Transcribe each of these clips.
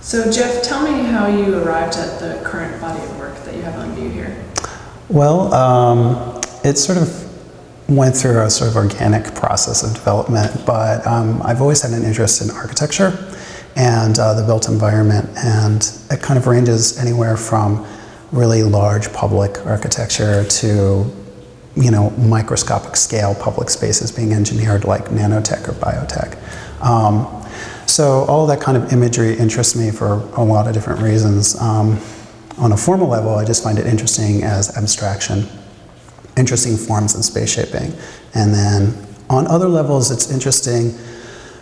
So Jeff, tell me how you arrived at the current body of work that you have on view here. Well, it sort of went through a sort of organic process of development, but I've always had an interest in architecture and the built environment, and it kind of ranges anywhere from really large public architecture to, you know, microscopic scale public spaces being engineered like nanotech or biotech. So all that kind of imagery interests me for a lot of different reasons. On a formal level, I just find it interesting as abstraction, interesting forms and space shaping. And then on other levels, it's interesting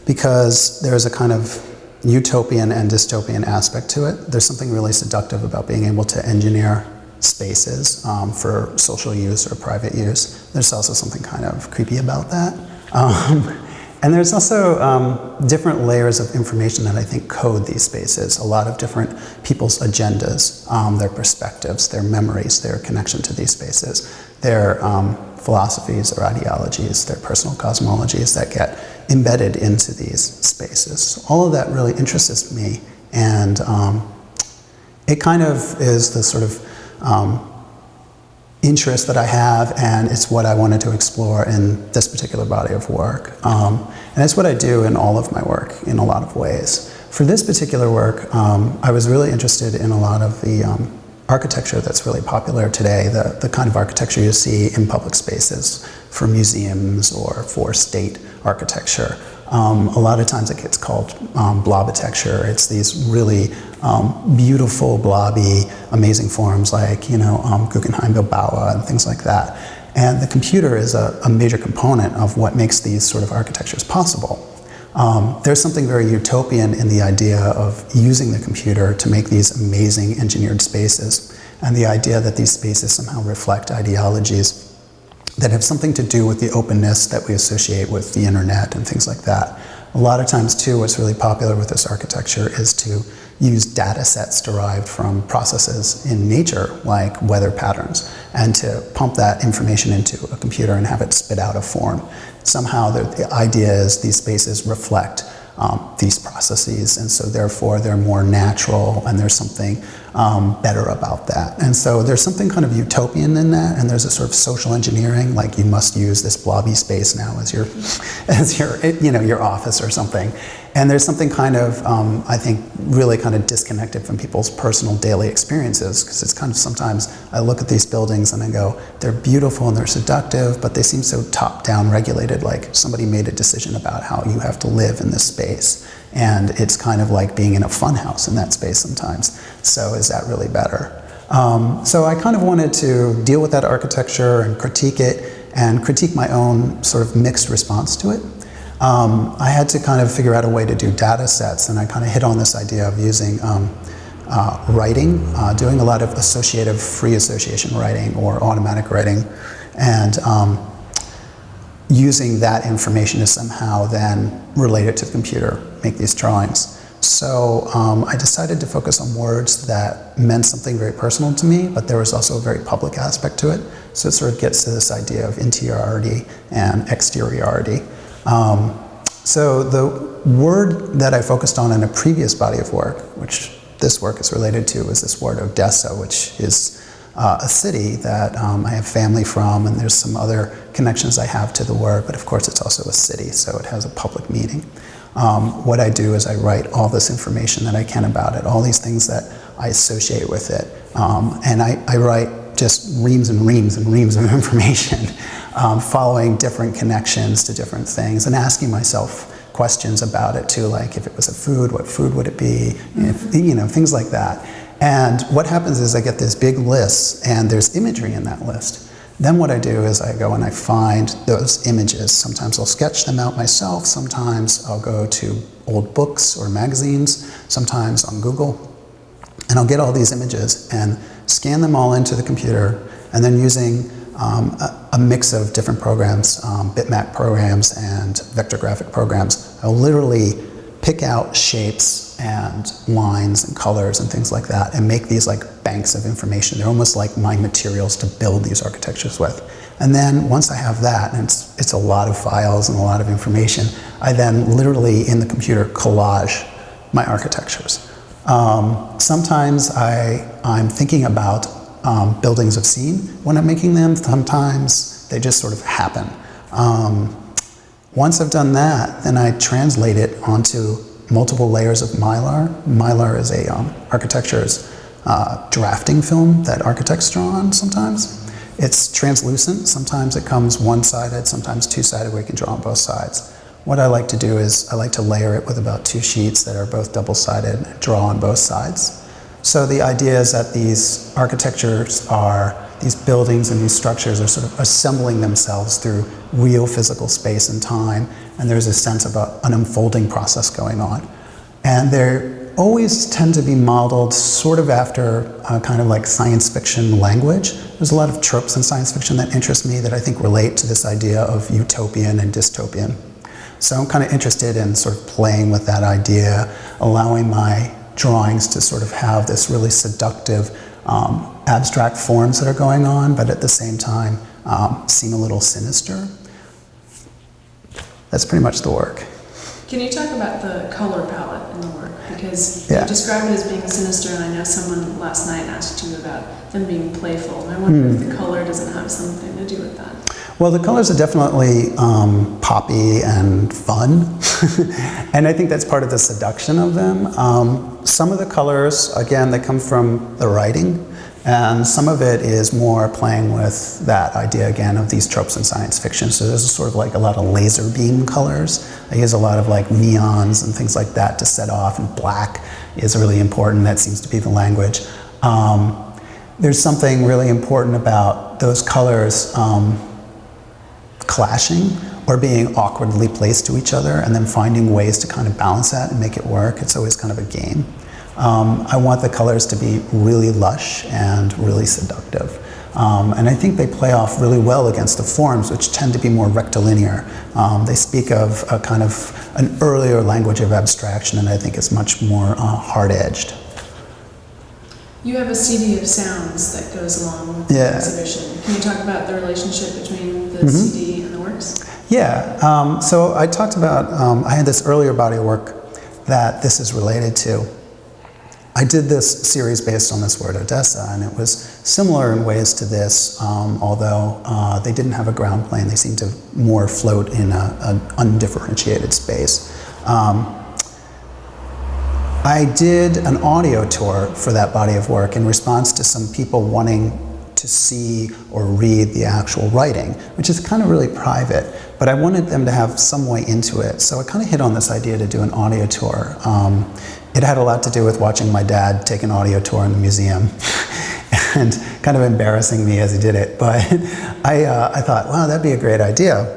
because there's a kind of utopian and dystopian aspect to it. There's something really seductive about being able to engineer spaces for social use or private use. There's also something kind of creepy about that. And there's also different layers of information that I think code these spaces. A lot of different people's agendas, their perspectives, their memories, their connection to these spaces, their philosophies or ideologies, their personal cosmologies that get embedded into these spaces. All of that really interests me, and it kind of is the sort of interest that I have, and it's what I wanted to explore in this particular body of work. And it's what I do in all of my work in a lot of ways. For this particular work, I was really interested in a lot of the architecture that's really popular today, the kind of architecture you see in public spaces for museums or for state architecture. A lot of times it gets called blobitecture. It's these really beautiful, blobby, amazing forms like, you know, Guggenheim Bilbao and things like that. And the computer is a major component of what makes these sort of architectures possible. There's something very utopian in the idea of using the computer to make these amazing engineered spaces, and the idea that these spaces somehow reflect ideologies that have something to do with the openness that we associate with the internet and things like that. A lot of times too, what's really popular with this architecture is to use data sets derived from processes in nature, like weather patterns, and to pump that information into a computer and have it spit out a form. Somehow the idea is these spaces reflect these processes, and so therefore they're more natural, and there's something better about that. And so there's something kind of utopian in that, and there's a sort of social engineering, like you must use this blobby space now as your office or something. And there's something kind of, I think, really kind of disconnected from people's personal daily experiences, because it's kind of sometimes I look at these buildings and I go, they're beautiful and they're seductive, but they seem so top-down regulated, like somebody made a decision about how you have to live in this space. And it's kind of like being in a funhouse in that space sometimes. So is that really better? So I kind of wanted to deal with that architecture and critique it, and critique my own sort of mixed response to it. I had to kind of figure out a way to do data sets, and I kind of hit on this idea of using writing, doing a lot of associative free association writing or automatic writing, and using that information to somehow then relate it to the computer, make these drawings. So I decided to focus on words that meant something very personal to me, but there was also a very public aspect to it. So it sort of gets to this idea of interiority and exteriority. So the word that I focused on in a previous body of work, which this work is related to, is this word Odessa, which is a city that I have family from, and there's some other connections I have to the word, but of course it's also a city, so it has a public meaning. What I do is I write all this information that I can about it, all these things that I associate with it, and I write just reams and reams and reams of information, following different connections to different things, and asking myself questions about it too, like if it was a food, what food would it be, if, you know, things like that. And what happens is I get this big list, and there's imagery in that list. Then what I do is I go and I find those images. Sometimes I'll sketch them out myself, sometimes I'll go to old books or magazines, sometimes on Google, and I'll get all these images and scan them all into the computer, and then using a mix of different programs, bitmap programs and vector graphic programs, I'll literally pick out shapes and lines and colors and things like that and make these like banks of information. They're almost like my materials to build these architectures with. And then once I have that, and it's a lot of files and a lot of information, I then literally in the computer collage my architectures. Sometimes I'm thinking about buildings of scene when I'm making them. Sometimes they just sort of happen. Once I've done that, then I translate it onto multiple layers of Mylar. Mylar is a architecture's drafting film that architects draw on sometimes. It's translucent. Sometimes it comes one-sided, sometimes two-sided, where you can draw on both sides. What I like to do is I like to layer it with about 2 sheets that are both double-sided, draw on both sides. So the idea is that these architectures these buildings and these structures are sort of assembling themselves through real physical space and time, and there's a sense of an unfolding process going on. And they always tend to be modeled sort of after kind of like science fiction language. There's a lot of tropes in science fiction that interest me that I think relate to this idea of utopian and dystopian. So I'm kind of interested in sort of playing with that idea, allowing my drawings to sort of have this really seductive abstract forms that are going on, but at the same time seem a little sinister. That's pretty much the work. Can you talk about the color palette in the work? Because Yeah. you describe it as being sinister, and I know someone last night asked you about them being playful, and I wonder if the color doesn't have something to do with that. Well, the colors are definitely poppy and fun, and I think that's part of the seduction of them. Some of the colors, again, they come from the writing, and some of it is more playing with that idea, again, of these tropes in science fiction. So there's sort of like a lot of laser beam colors. I use a lot of like neons and things like that to set off, and black is really important. That seems to be the language. There's something really important about those colors clashing or being awkwardly placed to each other, and then finding ways to kind of balance that and make it work. It's always kind of a game. I want the colors to be really lush and really seductive. And I think they play off really well against the forms, which tend to be more rectilinear. They speak of a kind of an earlier language of abstraction, and I think it's much more hard-edged. You have a CD of sounds that goes along with the exhibition. Can you talk about the relationship between the CD and the works? Yeah, so I talked about, I had this earlier body of work that this is related to. I did this series based on this word Odessa, and it was similar in ways to this, although they didn't have a ground plane. They seemed to more float in an undifferentiated space. I did an audio tour for that body of work in response to some people wanting to see or read the actual writing, which is kind of really private, but I wanted them to have some way into it. So I kind of hit on this idea to do an audio tour. It had a lot to do with watching my dad take an audio tour in the museum and kind of embarrassing me as he did it. But I thought, wow, that'd be a great idea.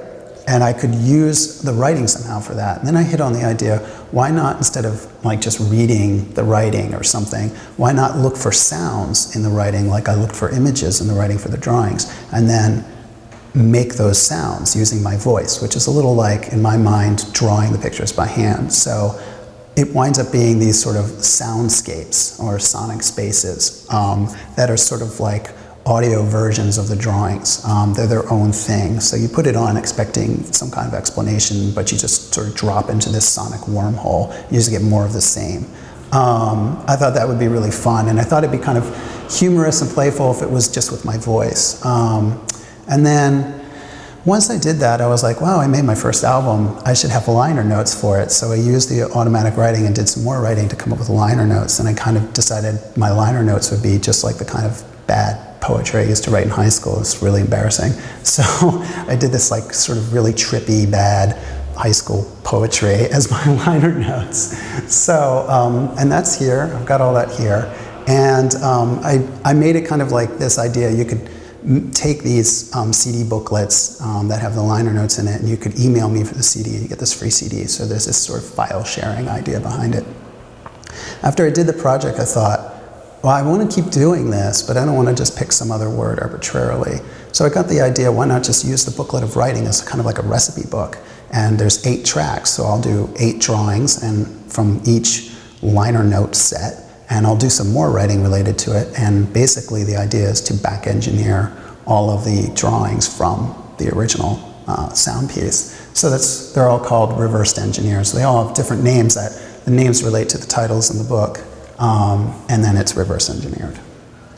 And I could use the writing somehow for that. And then I hit on the idea, why not, instead of like just reading the writing or something, why not look for sounds in the writing like I looked for images in the writing for the drawings, and then make those sounds using my voice, which is a little like, in my mind, drawing the pictures by hand. So it winds up being these sort of soundscapes or sonic spaces that are sort of like audio versions of the drawings. They're their own thing. So you put it on expecting some kind of explanation, but you just sort of drop into this sonic wormhole. You just get more of the same. I thought that would be really fun, and I thought it'd be kind of humorous and playful if it was just with my voice. And then once I did that, I was like, wow, I made my first album. I should have liner notes for it. So I used the automatic writing and did some more writing to come up with liner notes. And I kind of decided my liner notes would be just like the kind of bad poetry I used to write in high school. It's really embarrassing. So I did this like sort of really trippy, bad high school poetry as my liner notes. So, and that's here. I've got all that here. And I made it kind of like this idea. You could take these CD booklets that have the liner notes in it, and you could email me for the CD and you get this free CD. So there's this sort of file sharing idea behind it. After I did the project, I thought, well, I want to keep doing this, but I don't want to just pick some other word arbitrarily. So I got the idea, why not just use the booklet of writing as kind of like a recipe book? And there's 8 tracks, so I'll do 8 drawings and from each liner note set, and I'll do some more writing related to it. And basically the idea is to back engineer all of the drawings from the original sound piece. So they're all called reversed engineers. They all have different names. The names relate to the titles in the book. and then it's reverse engineered.